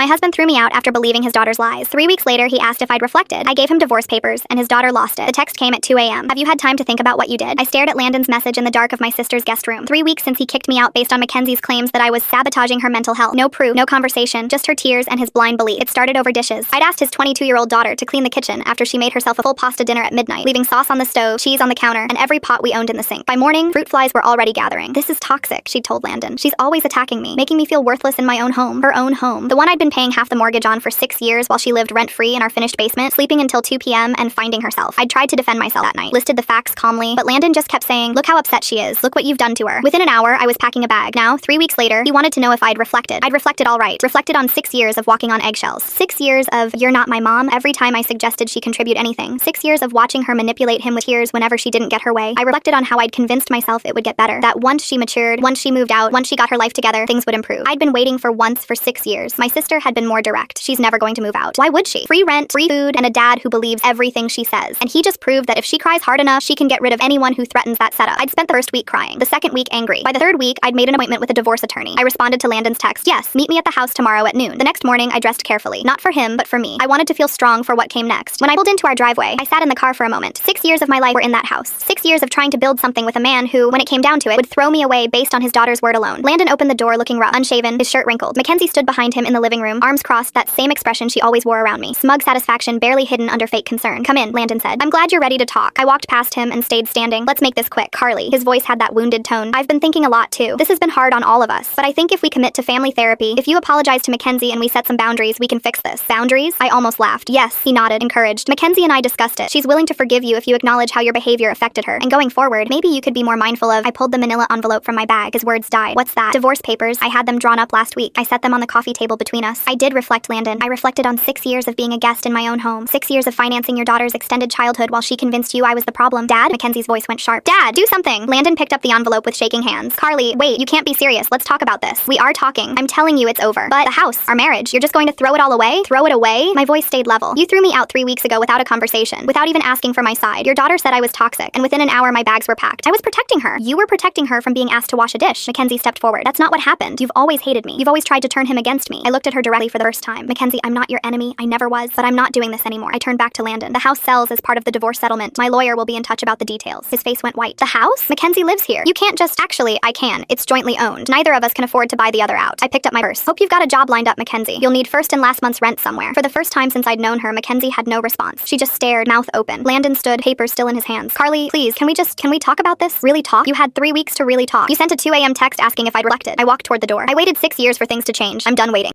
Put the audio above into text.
My husband threw me out after believing his daughter's lies. 3 weeks later, he asked if I'd reflected. I gave him divorce papers, and his daughter lost it. The text came at 2 a.m. Have you had time to think about what you did? I stared at Landon's message in the dark of my sister's guest room. 3 weeks since he kicked me out based on Mackenzie's claims that I was sabotaging her mental health. No proof, no conversation, just her tears and his blind belief. It started over dishes. I'd asked his 22-year-old daughter to clean the kitchen after she made herself a full pasta dinner at midnight, leaving sauce on the stove, cheese on the counter, and every pot we owned in the sink. By morning, fruit flies were already gathering. This is toxic, she told Landon. She's always attacking me, making me feel worthless in my own home. Her own home. The one I'd been paying half the mortgage on for 6 years while she lived rent-free in our finished basement, sleeping until 2 p.m. and finding herself. I'd tried to defend myself that night, listed the facts calmly, but Landon just kept saying, look how upset she is. Look what you've done to her. Within an hour, I was packing a bag. Now, 3 weeks later, he wanted to know if I'd reflected. I'd reflected all right. Reflected on 6 years of walking on eggshells. 6 years of, you're not my mom, every time I suggested she contribute anything. 6 years of watching her manipulate him with tears whenever she didn't get her way. I reflected on how I'd convinced myself it would get better. That once she matured, once she moved out, once she got her life together, things would improve. I'd been waiting for once for 6 years. My sister had been more direct. She's never going to move out. Why would she? Free rent, free food, and a dad who believes everything she says. And he just proved that if she cries hard enough, she can get rid of anyone who threatens that setup. I'd spent the first week crying, the second week angry. By the third week, I'd made an appointment with a divorce attorney. I responded to Landon's text, yes, meet me at the house tomorrow at noon. The next morning, I dressed carefully. Not for him, but for me. I wanted to feel strong for what came next. When I pulled into our driveway, I sat in the car for a moment. 6 years of my life were in that house. 6 years of trying to build something with a man who, when it came down to it, would throw me away based on his daughter's word alone. Landon opened the door looking rough, unshaven, his shirt wrinkled. Mackenzie stood behind him in the living room, arms crossed, that same expression she always wore around me. Smug satisfaction barely hidden under fake concern. Come in, Landon said. I'm glad you're ready to talk. I walked past him and stayed standing. Let's make this quick. Carly. His voice had that wounded tone. I've been thinking a lot too. This has been hard on all of us, but I think if we commit to family therapy, if you apologize to Mackenzie and we set some boundaries, we can fix this. Boundaries? I almost laughed. Yes, he nodded, encouraged. Mackenzie and I discussed it. She's willing to forgive you if you acknowledge how your behavior affected her. And going forward, maybe you could be more mindful of. I pulled the manila envelope from my bag. His words died. What's that? Divorce papers. I had them drawn up last week. I set them on the coffee table between us. I did reflect, Landon. I reflected on 6 years of being a guest in my own home. 6 years of financing your daughter's extended childhood while she convinced you I was the problem. Dad? Mackenzie's voice went sharp. Dad, do something. Landon picked up the envelope with shaking hands. Carly, wait, you can't be serious. Let's talk about this. We are talking. I'm telling you it's over. But the house, our marriage, you're just going to throw it all away? Throw it away? My voice stayed level. You threw me out 3 weeks ago without a conversation, without even asking for my side. Your daughter said I was toxic, and within an hour my bags were packed. I was protecting her. You were protecting her from being asked to wash a dish. Mackenzie stepped forward. That's not what happened. You've always hated me. You've always tried to turn him against me. I looked at her directly for the first time. Mackenzie, I'm not your enemy. I never was, but I'm not doing this anymore. I turned back to Landon. The house sells as part of the divorce settlement. My lawyer will be in touch about the details. His face went white. The house? Mackenzie lives here. You can't just— Actually, I can. It's jointly owned. Neither of us can afford to buy the other out. I picked up my purse. Hope you've got a job lined up, Mackenzie. You'll need first and last month's rent somewhere. For the first time since I'd known her, Mackenzie had no response. She just stared, mouth open. Landon stood, papers still in his hands. Carly, please, can we talk about this? Really talk? You had 3 weeks to really talk. You sent a 2 a.m. text asking if I'd reflected. I walked toward the door. I waited 6 years for things to change. I'm done waiting.